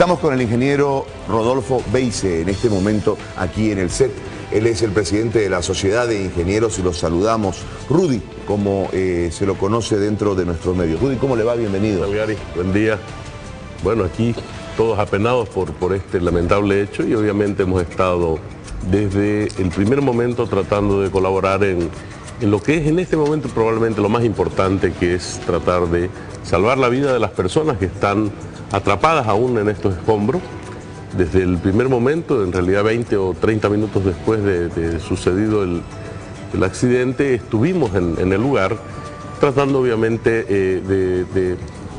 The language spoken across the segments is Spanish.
Estamos con el ingeniero Rodolfo Beize en este momento aquí en el set. Él es el presidente de la Sociedad de Ingenieros y los saludamos. Rudy, como se lo conoce dentro de nuestros medios. Rudy, ¿cómo le va? Bienvenido. Hola, Gary. Buen día. Bueno, aquí todos apenados por este lamentable hecho y obviamente hemos estado desde el primer momento tratando de colaborar en lo que es en este momento probablemente lo más importante, que es tratar de salvar la vida de las personas que están atrapadas aún en estos escombros. Desde el primer momento, en realidad 20 o 30 minutos después de sucedido el accidente, estuvimos en el lugar tratando obviamente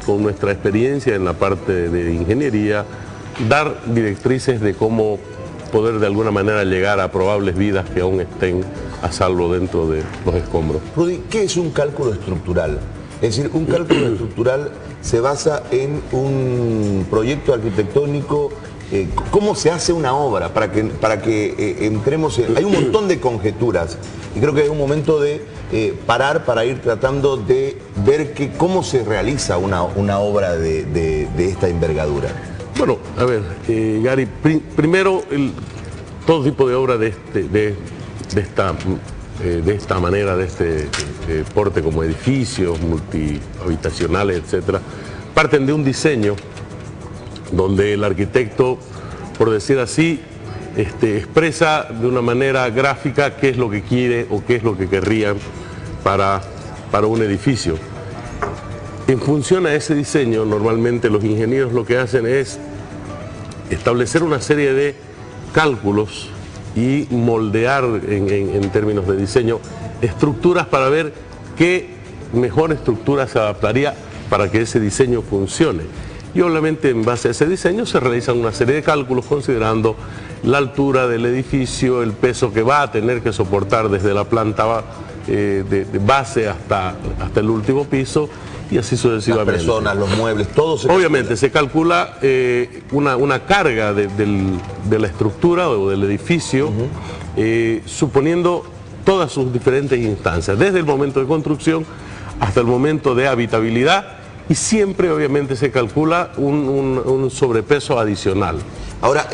con nuestra experiencia en la parte de ingeniería, dar directrices de cómo poder de alguna manera llegar a probables vidas que aún estén a salvo dentro de los escombros. Rudy, ¿qué es un cálculo estructural? Es decir, un cálculo estructural se basa en un proyecto arquitectónico. ¿Cómo se hace una obra? Para que entremos en... Hay un montón de conjeturas y creo que es un momento de parar para ir tratando de ver cómo se realiza una obra de esta envergadura. Bueno, a ver, Gary, primero todo tipo de obra de esta manera, de este porte como edificios multihabitacionales, etcétera, parten de un diseño donde el arquitecto, por decir así, expresa de una manera gráfica qué es lo que quiere o qué es lo que querrían para un edificio. En función a ese diseño, normalmente los ingenieros lo que hacen es establecer una serie de cálculos y moldear en términos de diseño estructuras para ver qué mejor estructura se adaptaría para que ese diseño funcione. Y obviamente en base a ese diseño se realizan una serie de cálculos considerando la altura del edificio, el peso que va a tener que soportar desde la planta de base hasta el último piso y así sucesivamente. Las personas, los muebles, todo se obviamente se calcula una carga de la estructura o del edificio, suponiendo todas sus diferentes instancias, desde el momento de construcción hasta el momento de habitabilidad, y siempre obviamente se calcula un sobrepeso adicional. Ahora,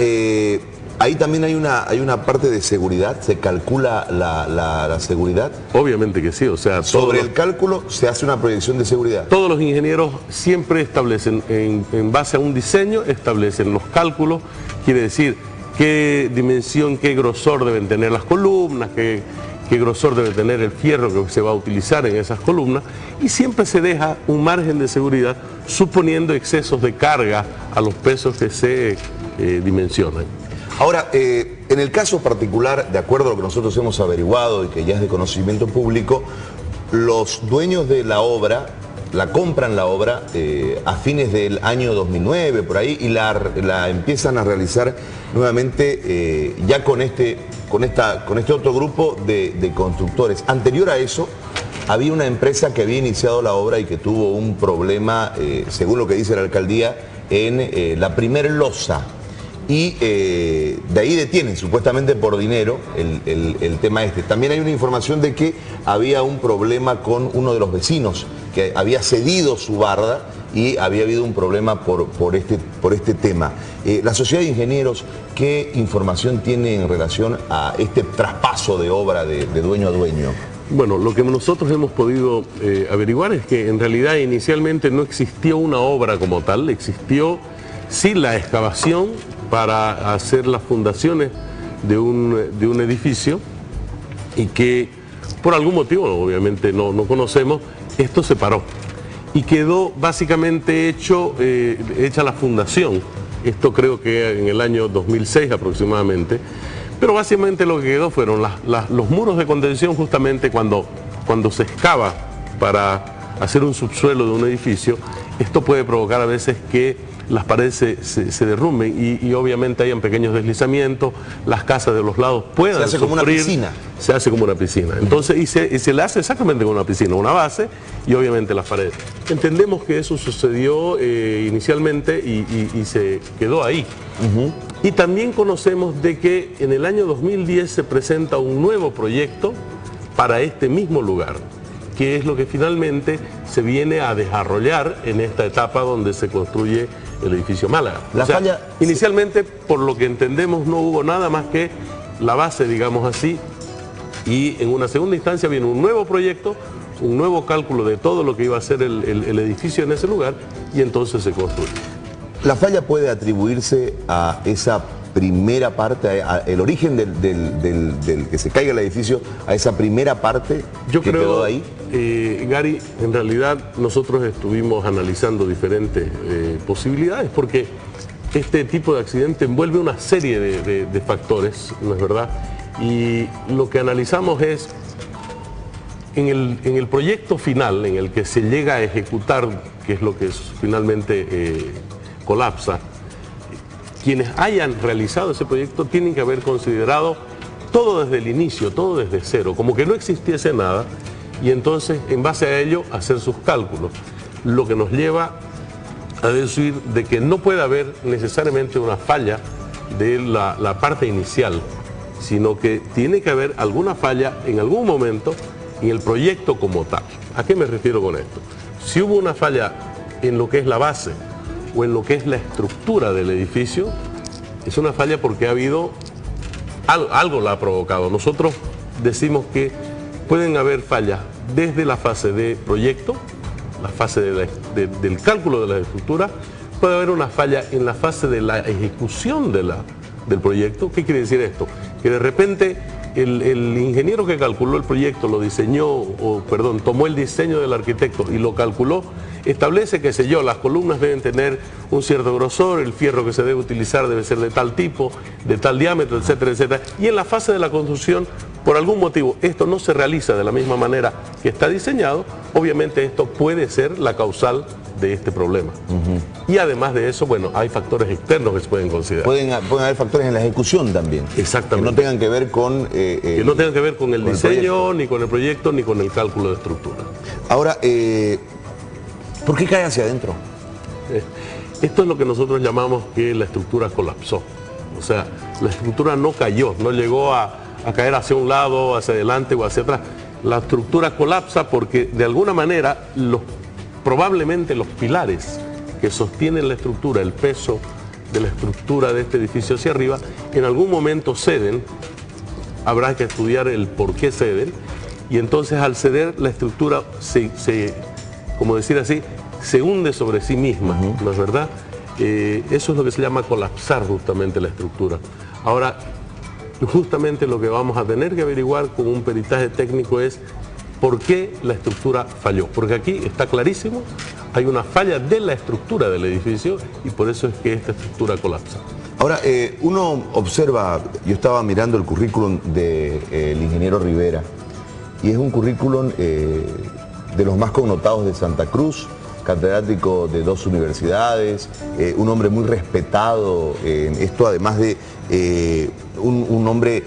ahí también hay una parte de seguridad, ¿se calcula la seguridad? Obviamente que sí, o sea... Sobre el cálculo se hace una proyección de seguridad. Todos los ingenieros siempre establecen, en base a un diseño, establecen los cálculos, quiere decir qué dimensión, qué grosor deben tener las columnas, qué grosor debe tener el fierro que se va a utilizar en esas columnas, y siempre se deja un margen de seguridad suponiendo excesos de carga a los pesos que se dimensionan. Ahora, en el caso particular, de acuerdo a lo que nosotros hemos averiguado y que ya es de conocimiento público, los dueños de la obra, compran la obra a fines del año 2009, por ahí, y la empiezan a realizar nuevamente ya con este otro grupo de constructores. Anterior a eso, había una empresa que había iniciado la obra y que tuvo un problema, según lo que dice la alcaldía, en la primer losa. Y de ahí detienen, supuestamente por dinero, el tema este. También hay una información de que había un problema con uno de los vecinos, que había cedido su barda y había habido un problema por este tema. La Sociedad de Ingenieros, ¿qué información tiene en relación a este traspaso de obra de dueño a dueño? Bueno, lo que nosotros hemos podido averiguar es que en realidad inicialmente no existió una obra como tal, existió sí la excavación para hacer las fundaciones de un edificio, y que por algún motivo, obviamente no conocemos, esto se paró y quedó básicamente hecha la fundación. Esto creo que en el año 2006 aproximadamente, pero básicamente lo que quedó fueron los muros de contención. Justamente cuando se excava para hacer un subsuelo de un edificio, esto puede provocar a veces que las paredes se derrumben y obviamente hayan pequeños deslizamientos, las casas de los lados puedan sufrir. Se hace como una piscina. Se hace como una piscina. Entonces, y se le hace exactamente como una piscina, una base y obviamente las paredes. Entendemos que eso sucedió inicialmente y se quedó ahí. Y también conocemos de que en el año 2010 se presenta un nuevo proyecto para este mismo lugar, que es lo que finalmente se viene a desarrollar en esta etapa donde se construye el edificio Málaga. La falla... Inicialmente, por lo que entendemos, no hubo nada más que la base, digamos así, y en una segunda instancia viene un nuevo proyecto, un nuevo cálculo de todo lo que iba a ser el edificio en ese lugar, y entonces se construye. ¿La falla puede atribuirse a esa primera parte, el origen del que se caiga el edificio, a esa primera parte Yo que creo, quedó ahí? Gary, en realidad nosotros estuvimos analizando diferentes posibilidades, porque este tipo de accidente envuelve una serie de factores, ¿no es verdad? Y lo que analizamos es, en el proyecto final, en el que se llega a ejecutar, que es lo que finalmente colapsa, quienes hayan realizado ese proyecto tienen que haber considerado todo desde el inicio, todo desde cero, como que no existiese nada, y entonces en base a ello hacer sus cálculos, lo que nos lleva a decir de que no puede haber necesariamente una falla de la parte inicial, sino que tiene que haber alguna falla en algún momento en el proyecto como tal. ¿A qué me refiero con esto? Si hubo una falla en lo que es la base o en lo que es la estructura del edificio, es una falla porque ha habido algo la ha provocado. Nosotros decimos que pueden haber fallas desde la fase de proyecto, la fase del cálculo de la estructura, puede haber una falla en la fase de la ejecución del proyecto. ¿Qué quiere decir esto? Que de repente el ingeniero que calculó el proyecto, lo diseñó, tomó el diseño del arquitecto y lo calculó, establece, qué sé yo, las columnas deben tener un cierto grosor, el fierro que se debe utilizar debe ser de tal tipo, de tal diámetro, etcétera, etcétera. Y en la fase de la construcción, por algún motivo, esto no se realiza de la misma manera que está diseñado, obviamente esto puede ser la causal de este problema. Y además de eso, bueno, hay factores externos que se pueden considerar. Pueden haber factores en la ejecución también. Exactamente. Que no tengan que ver con... que no tengan que ver con el diseño, ni con el proyecto, ni con el cálculo de estructura. Ahora, ¿por qué cae hacia adentro? Esto es lo que nosotros llamamos que la estructura colapsó. O sea, la estructura no cayó, no llegó a caer hacia un lado, hacia adelante o hacia atrás. La estructura colapsa porque de alguna manera probablemente los pilares que sostienen la estructura, el peso de la estructura de este edificio hacia arriba, en algún momento ceden. Habrá que estudiar el por qué ceden, y entonces al ceder la estructura como decir así, se hunde sobre sí misma, ¿no es verdad? Eso es lo que se llama colapsar justamente la estructura. Ahora, justamente lo que vamos a tener que averiguar con un peritaje técnico es por qué la estructura falló. Porque aquí está clarísimo, hay una falla de la estructura del edificio y por eso es que esta estructura colapsa. Ahora, uno observa, yo estaba mirando el currículum del ingeniero Rivera, y es un currículum de los más connotados de Santa Cruz, catedrático de 2 universidades, un hombre muy respetado en esto, además de un hombre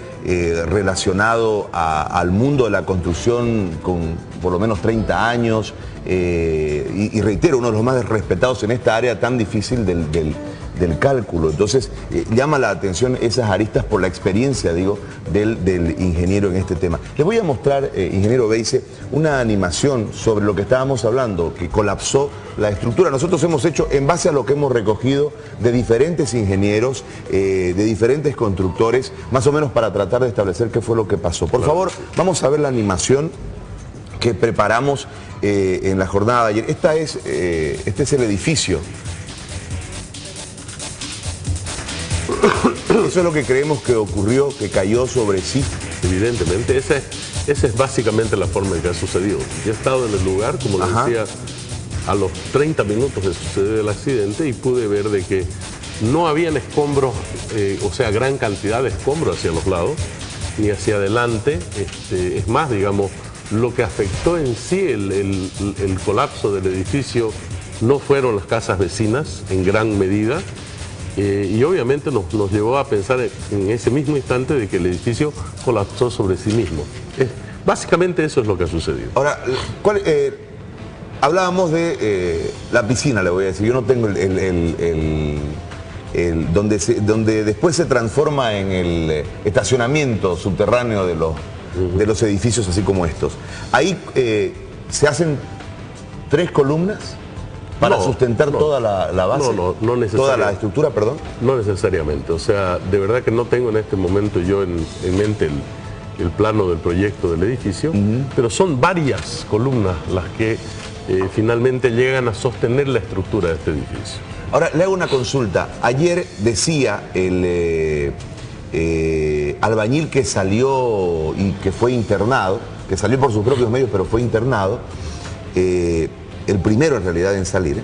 relacionado al mundo de la construcción con por lo menos 30 años, y reitero, uno de los más respetados en esta área tan difícil del cálculo. Entonces, llama la atención esas aristas por la experiencia, digo, del ingeniero en este tema. Les voy a mostrar, ingeniero Beize, una animación sobre lo que estábamos hablando, que colapsó la estructura. Nosotros hemos hecho, en base a lo que hemos recogido de diferentes ingenieros, de diferentes constructores, más o menos para tratar de establecer qué fue lo que pasó. Por favor, vamos a ver la animación que preparamos en la jornada de ayer. Este es el edificio. Eso es lo que creemos que ocurrió, que cayó sobre sí. Evidentemente, esa es básicamente la forma en que ha sucedido. Yo he estado en el lugar, como les decía, a los 30 minutos de suceder el accidente, y pude ver de que no habían escombros, o sea, gran cantidad de escombros hacia los lados, ni hacia adelante. Es más, digamos, lo que afectó en sí el colapso del edificio no fueron las casas vecinas en gran medida, y obviamente nos llevó a pensar en ese mismo instante de que el edificio colapsó sobre sí mismo. Básicamente eso es lo que ha sucedido. Ahora, hablábamos de la piscina, le voy a decir. Yo no tengo donde después se transforma en el estacionamiento subterráneo de los edificios así como estos. Ahí se hacen 3 columnas para No, sustentar no. toda la base, No toda necesariamente. la estructura, perdón. No necesariamente, o sea, de verdad que no tengo en este momento yo en mente el plano del proyecto del edificio, pero son varias columnas las que finalmente llegan a sostener la estructura de este edificio. Ahora, le hago una consulta. Ayer decía el albañil que salió y que fue internado, que salió por sus propios medios, pero fue internado, el primero en realidad en salir,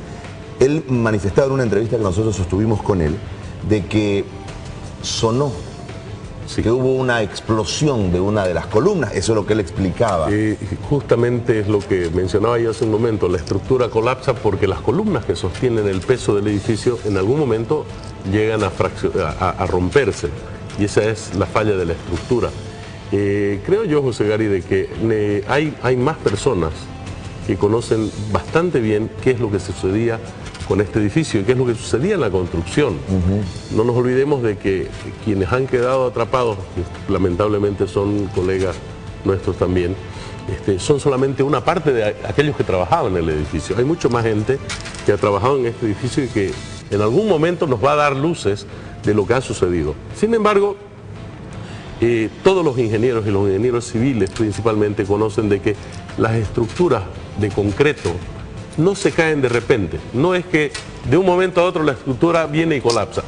él manifestaba en una entrevista que nosotros sostuvimos con él, de que sonó, Sí. que hubo una explosión de una de las columnas, eso es lo que él explicaba. Justamente es lo que mencionaba yo hace un momento, la estructura colapsa porque las columnas que sostienen el peso del edificio en algún momento llegan a romperse, y esa es la falla de la estructura. Creo yo, José Gary, de que hay más personas que conocen bastante bien qué es lo que sucedía con este edificio y qué es lo que sucedía en la construcción. No nos olvidemos de que quienes han quedado atrapados, que lamentablemente son colegas nuestros también, son solamente una parte de aquellos que trabajaban en el edificio. Hay mucho más gente que ha trabajado en este edificio y que en algún momento nos va a dar luces de lo que ha sucedido. Sin embargo, todos los ingenieros y los ingenieros civiles principalmente conocen de que las estructuras de concreto no se caen de repente. No es que de un momento a otro la estructura viene y colapsa.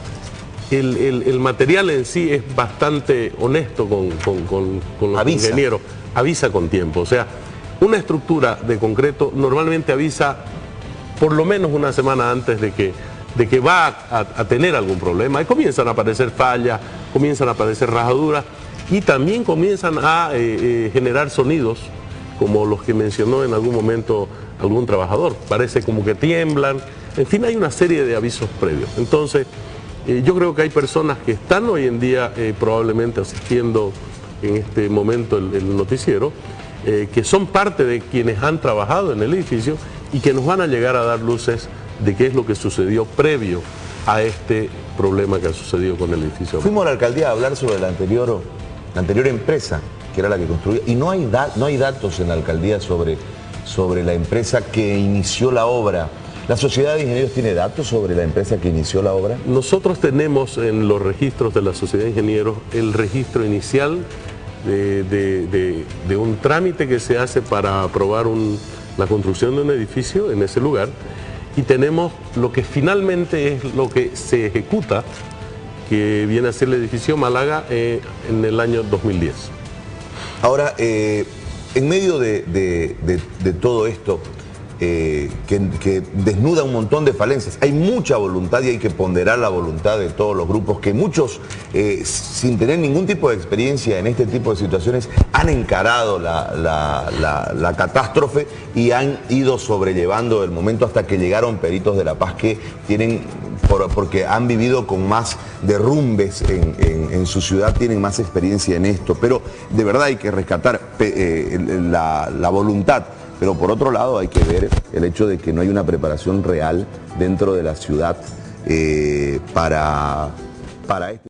El material en sí es bastante honesto con los ingenieros. Avisa con tiempo. O sea, una estructura de concreto normalmente avisa por lo menos una semana antes de que va a tener algún problema. Y comienzan a aparecer fallas, comienzan a aparecer rajaduras y también comienzan a generar sonidos como los que mencionó en algún momento algún trabajador. Parece como que tiemblan. En fin, hay una serie de avisos previos. Entonces, yo creo que hay personas que están hoy en día probablemente asistiendo en este momento el noticiero, que son parte de quienes han trabajado en el edificio y que nos van a llegar a dar luces de qué es lo que sucedió previo a este problema que ha sucedido con el edificio. Fuimos a la alcaldía a hablar sobre la anterior empresa, que era la que construía, y no hay datos en la alcaldía sobre la empresa que inició la obra. ¿La Sociedad de Ingenieros tiene datos sobre la empresa que inició la obra? Nosotros tenemos en los registros de la Sociedad de Ingenieros el registro inicial de un trámite que se hace para aprobar la construcción de un edificio en ese lugar, y tenemos lo que finalmente es lo que se ejecuta, que viene a ser el edificio Málaga en el año 2010. Ahora, en medio de todo esto, que desnuda un montón de falencias, hay mucha voluntad y hay que ponderar la voluntad de todos los grupos, que muchos, sin tener ningún tipo de experiencia en este tipo de situaciones, han encarado la catástrofe y han ido sobrellevando el momento hasta que llegaron peritos de La Paz que tienen, porque han vivido con más derrumbes en su ciudad, tienen más experiencia en esto, pero de verdad hay que rescatar la voluntad. Pero por otro lado hay que ver el hecho de que no hay una preparación real dentro de la ciudad para este